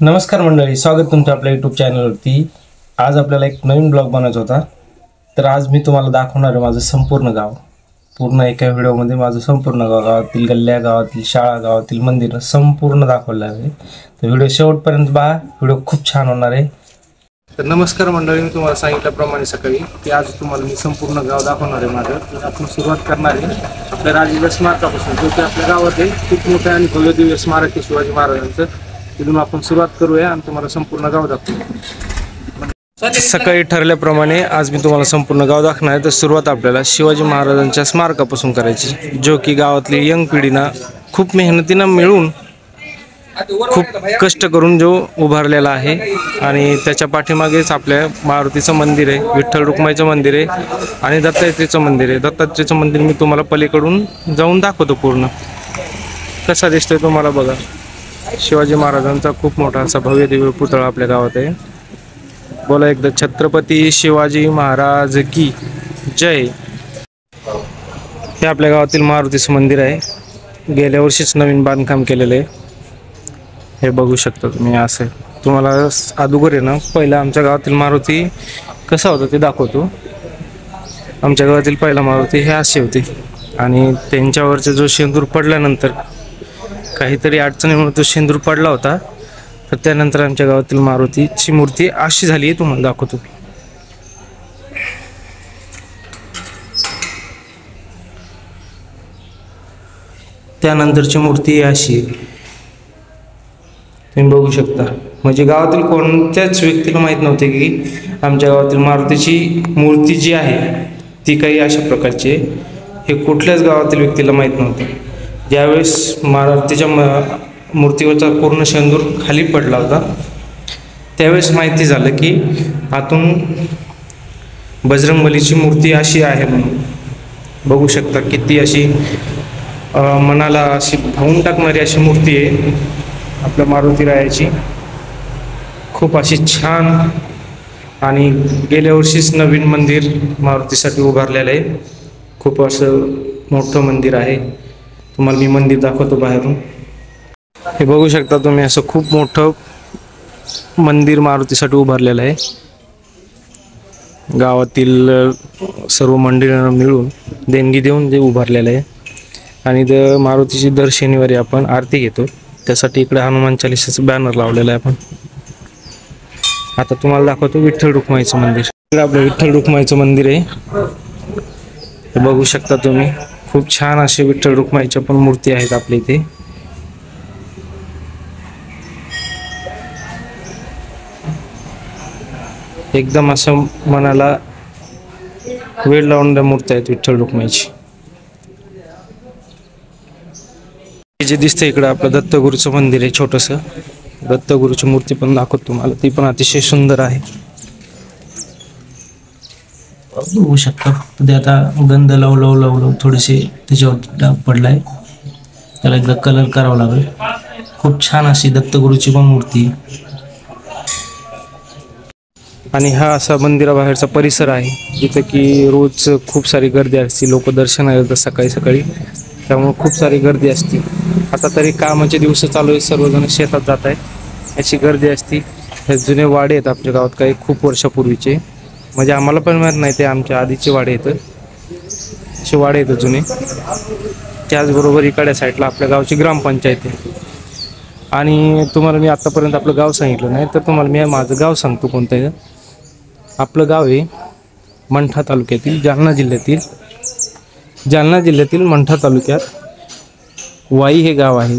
नमस्कार मंडळी, स्वागत तुमचं आपल्या यूट्यूब चॅनलवरती। आज आपल्याला एक नवीन ब्लॉग बनवायचा होता। तर आज मी तुम्हाला दाखवणार आहे माझं संपूर्ण गाव। पूर्ण एका व्हिडिओमध्ये माझं संपूर्ण गाव, गावातील गल्ल्या, गावातील शाळा, गावातील मंदिर संपूर्ण दाखवलं आहे। तर व्हिडिओ शेवटपर्यंत पहा, व्हिडिओ खूप छान होणार आहे। तर नमस्कार मंडळी, मी तुम्हाला सांगितल्याप्रमाणे सकाळी की आज तुम्हाला मी संपूर्ण गाव दाखवणार आहे माझं। तर आपण सुरुवात करणार आहे आपल्या राजवीर स्मारकापासून, जो की आपल्या गावात आहे। खूप मोठं आणि भव्य दिव्य स्मारक आहे शिवाजी महाराजांचं। तिथून आपण सुरुवात करूया आणि तुम्हाला संपूर्ण गाव दाखवू। सकाळी ठरल्याप्रमाणे आज मी तुम्हाला संपूर्ण गाव दाखवणार आहे। तर सुरुवात आपल्याला शिवाजी महाराजांच्या स्मारकापासून करायची, जो की गावातली यंग पिढीना खूप मेहनतीनं मिळून खूप कष्ट करून जो उभारलेला आहे। आणि त्याच्या पाठीमागेच आपल्या मारुतीचं मंदिर आहे, विठ्ठल रुक्माईचं मंदिर आहे आणि दत्तात्रेयचं मंदिर आहे। दत्तात्रेयचं मंदिर मी तुम्हाला पलीकडून जाऊन दाखवतो पूर्ण कसा दिसतोय तुम्हाला बघा। शिवाजी महाराजांचा खूप मोठा असा भव्य दिव्य पुतळा आपल्या गावात आहे। बोला एकदा छत्रपती शिवाजी महाराज की जय। हे आपल्या गावातील मारुतीचं मंदिर आहे, गेल्या वर्षीच नवीन बांधकाम केलेलं आहे। हे बघू शकता तुम्ही। असं तुम्हाला अगोदर आहे ना, पहिला आमच्या गावातील मारुती कसा होता ते दाखवतो। आमच्या गावातील पहिला मारुती हे असे होते आणि त्यांच्यावरचा जो शेंदूर पडल्यानंतर काहीतरी अडचणीमुळे तो शेंदूर पडला होता। तर त्यानंतर आमच्या गावातील मारुतीची मूर्ती अशी झाली आहे, तुम्हाला दाखवतो। त्यानंतरची मूर्ती अशी तुम्ही बघू शकता। म्हणजे गावातील कोणत्याच व्यक्तीला माहीत नव्हते की आमच्या गावातील मारुतीची मूर्ती जी आहे ती काही अशा प्रकारची आहे। हे कुठल्याच गावातील व्यक्तीला माहीत नव्हतं। ज्यावेळेस मारुतीच्या मूर्तीवरचा पूर्ण शेंदूर खाली पडला होता, त्यावेळेस माहिती झालं की आतून बजरंगबलीची मूर्ती अशी आहे म्हणून। बघू शकता किती अशी मनाला अशी भावून टाकणारी अशी मूर्ती आहे आपल्या मारुती रायाची। खूप अशी छान आणि गेल्या वर्षीच नवीन मंदिर मारुतीसाठी उभारलेलं आहे। खूप असं मोठं मंदिर आहे, तुम्हाला मी मंदिर दाखवतो बाहेरून। हे बघू शकता तुम्ही, असं खूप मोठं मंदिर मारुतीसाठी उभारलेलं आहे। गावातील सर्व मंडळींना मिळून देणगी देऊन ते उभारलेलं आहे। आणि मारुतीची दर शनिवारी आपण आरती घेतो, त्यासाठी इकडे हनुमान चालीसाचं बॅनर लावलेलं आहे आपण। आता तुम्हाला दाखवतो विठ्ठल रुक्माईचं मंदिर। इकडे आपलं विठ्ठल रुक्माईचं मंदिर आहे, हे बघू शकता तुम्ही। खूप छान असे विठ्ठल रुक्माईच्या पण मूर्ती आहेत आपल्या इथे। एकदम असं मनाला वेळ लावणाऱ्या मूर्ती आहेत विठ्ठल रुक्माईची। जे दिसतंय इकडं आपलं दत्तगुरूचं मंदिर आहे छोटंसं। दत्तगुरूची मूर्ती पण दाखवतो तुम्हाला, ती पण अतिशय सुंदर आहे। बघू शकता, फक्त ते आता गंध लावू थोडेसे त्याच्यावर डाग पडलाय, त्याला एकदा कलर करावा लागेल। खूप छान अशी दत्तगुरूची पण मूर्ती। आणि हा असा मंदिराबाहेरचा परिसर आहे, जिथे की रोज खूप सारी गर्दी असते। लोक दर्शनाला येतात सकाळी सकाळी, त्यामुळे खूप सारी गर्दी असते। आता तरी कामाचे दिवस चालू आहे, सर्वजण शेतात जात आहेत, याची गर्दी असते। हे जुने वाडे आहेत आपल्या गावात, काही खूप वर्षापूर्वीचे, म्हणजे आम्हाला पण माहीत नाही, ते आमच्या आधीचे वाडे आहेत, असे वाडे आहेत जुने। त्याचबरोबर इकडच्या साईडला आपल्या गावची ग्रामपंचायत आहे। आणि तुम्हाला मी आतापर्यंत आपलं गाव सांगितलं नाही, तर तुम्हाला मी माझं गाव सांगतो कोणतं आहे। आपलं गाव आहे मंठा तालुक्यातील, जालना जिल्ह्यातील मंठा तालुक्यात वाई हे गाव आहे।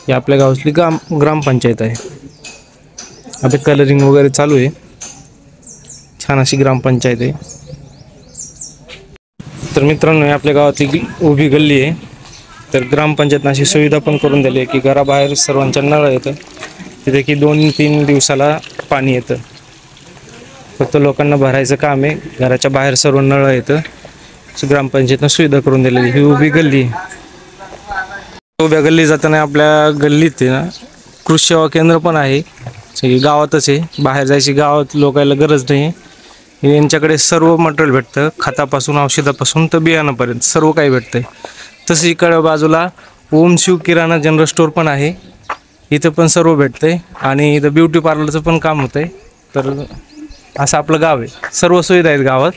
हे आपल्या गावातली ग्रामपंचायत आहे। आता कलरिंग वगैरे चालू आहे, छान अशी ग्रामपंचायत आहे। तर मित्रांनो, आपल्या गावातली उभी गल्ली आहे। तर ग्रामपंचायतनं अशी सुविधा पण करून दिली आहे की घराबाहेर सर्वांच्या नळ येतं, तिथे की 2-3 दिवसाला पाणी येतं। फक्त लोकांना भरायचं काम आहे, घराच्या बाहेर सर्व नळ येतं। ग्रामपंचायतनं सुविधा करून दिलेली। ही उभी गल्ली आहे। उभ्या गल्ली जाताना आपल्या गल्लीत आहे ना कृषी सेवा केंद्र पण आहे, गावातच आहे, बाहेर जायची गावात लोकांना गरज नाही। यांच्याकडे सर्व मटेरियल भेटतं, खतापासून औषधापासून तर बियाणापर्यंत सर्व काही भेटतंय। तसं इकडे बाजूला ओम शिव किराणा जनरल स्टोर पण आहे, इथं पण सर्व भेटतंय आणि इथं ब्युटी पार्लरचं पण काम होतंय. तर असं आपलं गाव आहे, सर्व सुविधा आहेत गावात.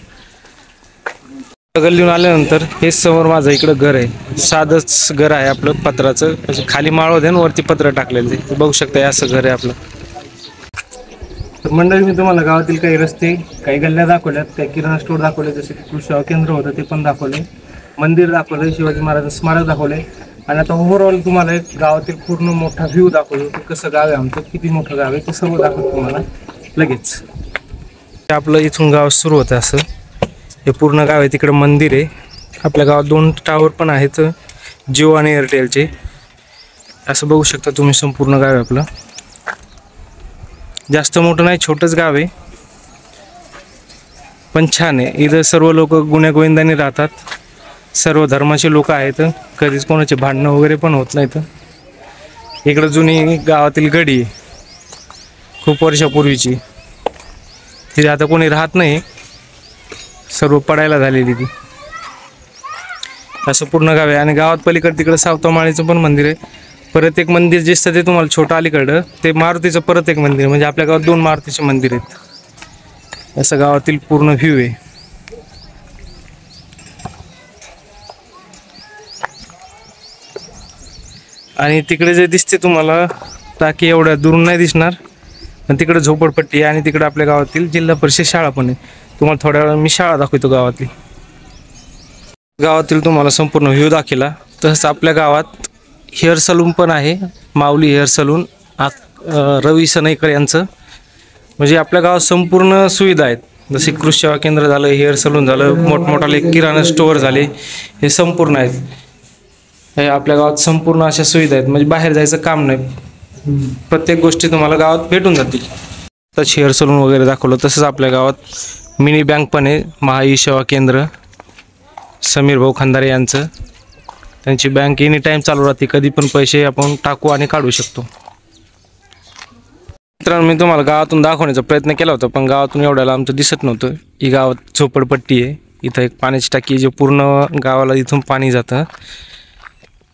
गल्लीहून आल्यानंतर हेच समोर माझं इकडं घर आहे, साधंच घर आहे आपलं पत्राचं, म्हणजे खाली माळ होते आणि वरती पत्र टाकलेलं आहे. बघू शकता असं घर आहे आपलं. तर मंडळी, मी तुम्हाला गावातील काही रस्ते, काही गल्ल्या दाखवल्यात, काही किराणा स्टोअर दाखवले, जसे की कृषी सेवा केंद्र होतं ते पण दाखवले, मंदिर दाखवलं, शिवाजी महाराज स्मारक दाखवले, आणि आता ओव्हरऑल तुम्हाला एक गावातील पूर्ण मोठा व्ह्यू दाखवतो की कसं गाव आहे आमचं, किती मोठं गाव आहे ते सर्व दाखवतो तुम्हाला लगेच. आपलं इथून गाव सुरू होतं, असं हे पूर्ण गाव आहे. तिकडं मंदिर आहे. आपल्या गावात 2 टावर पण आहेत, जिओ आणि एअरटेलचे. असं बघू शकता तुम्ही संपूर्ण गाव आहे आपलं. जास्त मोठं नाही, छोटंच गाव आहे, पण छान आहे. इथं सर्व लोक गुण्यागोविंदाने राहतात, सर्व धर्माचे लोक आहेत, कधीच कोणाचे भांडणं वगैरे पण होत नाहीत. इकडं जुनी गावातील गडी, खूप वर्षापूर्वीची, तिथे आता कोणी राहत नाही, सर्व पडायला झालेली ती. असं पूर्ण गाव आहे. आणि गावात पलीकडे तिकडं सावतामाळीचं पण मंदिर आहे. परत एक मंदिर जे असतं ते तुम्हाला छोटं अलीकडं, ते मारुतीचं परत एक मंदिर, म्हणजे आपल्या गावात 2 मारुतीचे मंदिर आहेत. असं गावातील पूर्ण व्ह्यू आहे. आणि तिकडे जे दिसते तुम्हाला टाकी, एवढ्या दुरून नाही दिसणार, पण तिकडे झोपडपट्टी आहे आणि तिकडे आपल्या गावातील जिल्हा परिषद शाळा पण आहे. तुम्हाला थोड्या वेळा मी शाळा दाखवतो गावातली. गावातील तुम्हाला संपूर्ण व्ह्यू दाखवला. तसंच आपल्या गावात हेअर सलून पण आहे, माऊली हेअर सलून, रवी सनईकर यांचं. म्हणजे आपल्या गावात संपूर्ण सुविधा आहेत, जसे कृषी सेवा केंद्र झालं, हेअर सलून झालं, मोठमोठाले किराणा स्टोअर झाले, हे संपूर्ण आहेत. हे आपल्या गावात संपूर्ण अशा सुविधा आहेत, म्हणजे बाहेर जायचं काम नाही, प्रत्येक गोष्टी तुम्हाला गावात भेटून जातील. तर हेअर सलून वगैरे दाखवलं. तसंच आपल्या गावात मिनी बँक पण आहे, महाई सेवा केंद्र, समीर भाऊ खंदारे यांचं. त्यांची बँक एनी टाईम चालू राहते, कधी पण पैसे आपण टाकू आणि काढू शकतो. मित्रांनो, मी तुम्हाला गावातून दाखवण्याचा प्रयत्न केला होता, पण गावातून एवढ्याला आमचं दिसत नव्हतं. ही गावात झोपडपट्टी आहे, इथं एक पाण्याची टाकी जे पूर्ण गावाला इथून पाणी जातं.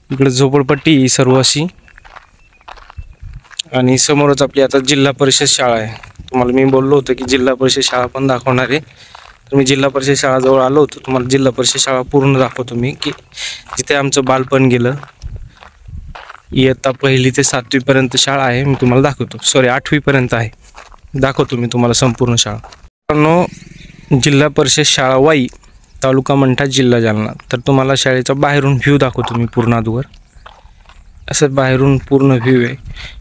इकडे झोपडपट्टी सर्व अशी, आणि समोरच आपली आता जिल्हा परिषद शाळा आहे. तुम्हाला मी बोललो होतो की जिल्हा परिषद शाळा पण दाखवणार आहे. तर मी जिल्हा परिषद शाळाजवळ आलो होतो. तुम्हाला जिल्हा परिषद शाळा पूर्ण दाखवतो मी, की जिथे आमचं बालपण गेलं. इयत्ता 1ली ते 7वी पर्यंत शाळा आहे, मी तुम्हाला दाखवतो. सॉरी, 8वी पर्यंत आहे, दाखवतो मी तुम्हाला संपूर्ण शाळा. मित्रांनो, जिल्हा परिषद शाळा वाई, तालुका मंठा, जिल्हा जालना. तर तुम्हाला शाळेचा बाहेरून व्ह्यू दाखवतो मी पूर्ण अगोदर. असं बाहेरून पूर्ण व्ह्यू आहे.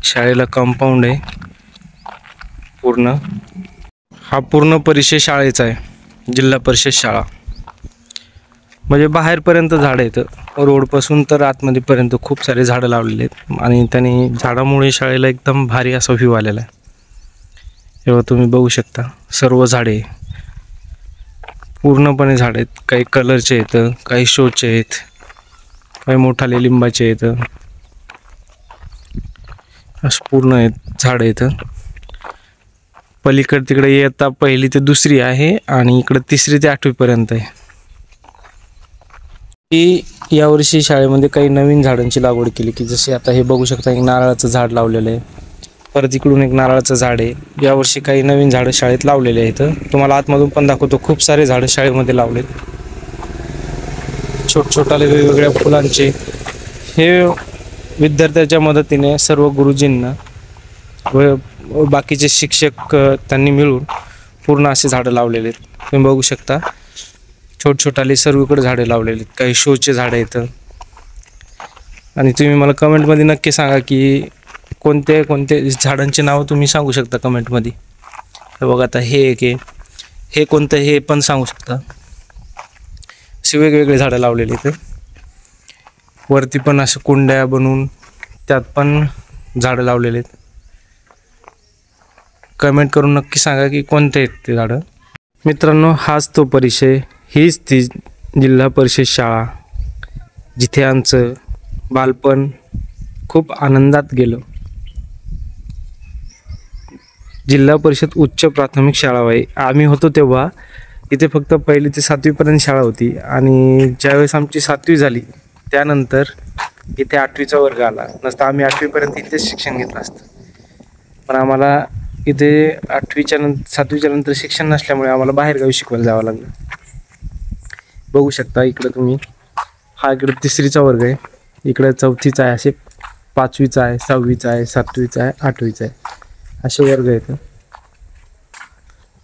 शाळेला कंपाऊंड आहे पूर्ण. हा पूर्ण परिसर शाळेचा आहे, जिल्हा परिषद शाळा. म्हणजे बाहेरपर्यंत झाडं आहेत, रोडपासून तर आतमध्येपर्यंत खूप सारे झाडं लावलेले आहेत. आणि त्यांनी झाडामुळे शाळेला एकदम भारी असा व्ह्यू आलेला आहे. तेव्हा तुम्ही बघू शकता सर्व झाडे, पूर्णपणे झाडं आहेत. काही कलरचे आहेत, काही शोचे आहेत, काही मोठाले लिंबाचे आहेत, असं पूर्ण आहेत झाडं आहेत. पलीकडे तिकडे इयत्ता 1ली ते 2री आहे, आणि इकडे 3री ते 8वी पर्यंत आहे. की यावर्षी शाळेमध्ये काही नवीन झाडांची लागवड केली, की जसे आता हे बघू शकता, एक नारळाचं झाड लावलेलं आहे. परत इकडून एक नारळाचं झाड आहे. यावर्षी काही नवीन झाडं शाळेत लावलेले आहेत. तुम्हाला आतमधून पण दाखवतो, खूप सारे झाडं शाळेमध्ये लावलेत, छोटाले वेगवेगळ्या फुलांचे. हे विद्यार्थ्याच्या मदतीने सर्व गुरुजींना व बाकीचे शिक्षक त्यांनी मिळून पूर्ण असे झाडं लावलेले आहेत. तुम्ही बघू शकता, छोटाले सर्वीकडे झाडे लावलेले आहेत. काही शोचे झाडं आहेत. आणि तुम्ही मला कमेंटमध्ये नक्की सांगा की कोणते झाडांची नावं तुम्ही सांगू शकता कमेंटमध्ये. हे बघा, आता हे एक आहे, हे कोणतं, हे पण सांगू शकता. असे वेगवेगळे झाडं लावलेले आहेत. वरती पण असं कुंड्या बनवून त्यात पण झाडं लावलेले आहेत. कमेंट करून नक्की सांगा की कोणते आहेत ते झाडं. मित्रांनो, हाच तो परिसर, हीच ती जिल्हा परिषद शाळा, जिथे आमचं बालपण खूप आनंदात गेलं. जिल्हा परिषद उच्च प्राथमिक शाळा आहे. आम्ही होतो तेव्हा इथे फक्त 1ली ते 7वी पर्यंत शाळा होती, आणि ज्यावेळेस आमची 7वी झाली त्यानंतर इथे 8वीचा वर्ग आला नसता आम्ही 8वीपर्यंत इथेच शिक्षण घेतलं असतं. पण आम्हाला इथे 8वीच्या नंतर 7वीच्या नंतर शिक्षण नसल्यामुळे आम्हाला बाहेरगावी शिकवायला जावं लागलं. बघू शकता इकडं तुम्ही, हा इकडे 3रीचा वर्ग आहे, इकडे 4थीचा आहे, असे 5वीचा आहे, 6वीचा आहे, 7वीचा आहे, 8वीचा आहे, असे वर्ग आहेत.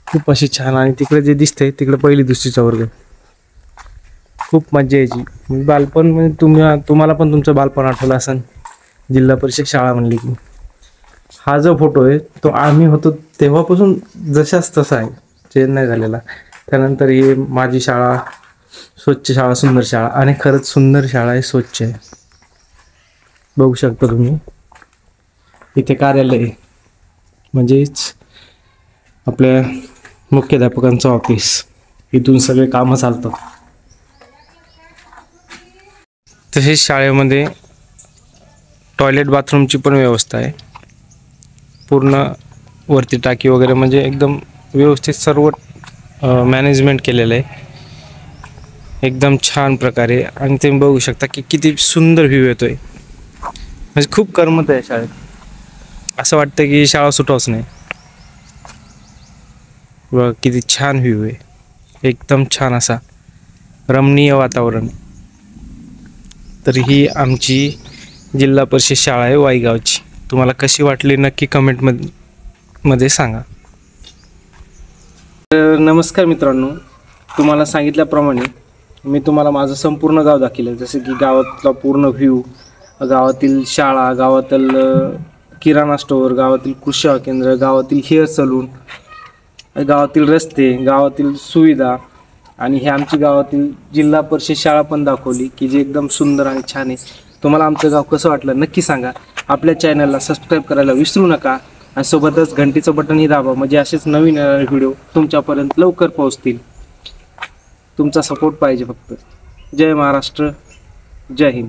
खूप असे छान. आणि तिकडे जे दिसतंय तिकडे 1ली 2रीचा वर्ग आहे. खूप मजा यायची. बालपण म्हणजे तुम्हाला पण तुमचं बालपण आठवलं असेल. जिल्हा परिषद शाळा म्हणली की हा जो फोटो आहे तो आम्ही होतो तेव्हापासून जशाच तसा आहे, चेंज नाही झालेला. त्यानंतर ही माझी शाळा, स्वच्छ शाळा, सुंदर शाळा. आणि खरंच सुंदर शाळा आहे, स्वच्छ आहे. बघू शकता तुम्ही, इथे कार्यालय म्हणजेच आपल्या मुख्याध्यापकांचं ऑफिस, इथून सगळे कामं चालतात. तसेच शाळेमध्ये टॉयलेट बाथरूमची पण व्यवस्था आहे. पूर्ण वरती टाकी वगैरे म्हणजे एकदम व्यवस्थित सर्व मॅनेजमेंट केलेलं आहे एकदम छान प्रकारे. आणि तुम्ही बघू शकता की किती सुंदर व्ह्यू येतोय. म्हणजे खूप करमत आहे शाळेत. असं वाटतं की शाळा सुटावच नाही. बघा किती छान व्ह्यू आहे, एकदम छान असा रमणीय वातावरण. तर ही आमची जिल्हा परिषद शाळा आहे वाईगावची. तुम्हाला कशी वाटली नक्की कमेंटमध्ये सांगा. तर नमस्कार मित्रांनो, तुम्हाला सांगितल्याप्रमाणे मी तुम्हाला माझं संपूर्ण गाव दाखवलं. जसं की गावातला पूर्ण व्ह्यू, गावातील शाळा, गावातील किराणा स्टोअर, गावातील कृषी सेवा केंद्र, गावातील हेअर सलून, गावातील रस्ते, गावातील सुविधा आणि हे आमची गावातील जिल्हा परिषद शाळा पण दाखवली की जे एकदम सुंदर आणि छान आहे. तुम्हाला आमचं गाव कसं वाटलं नक्की सांगा. आपल्या चॅनलला सबस्क्राईब करायला विसरू नका आणि सोबतच घंटीचं बटनही दाबा, म्हणजे असेच नवीन व्हिडिओ तुमच्यापर्यंत लवकर पोहोचतील. तुमचा सपोर्ट पाहिजे फक्त. जय महाराष्ट्र, जय हिंद.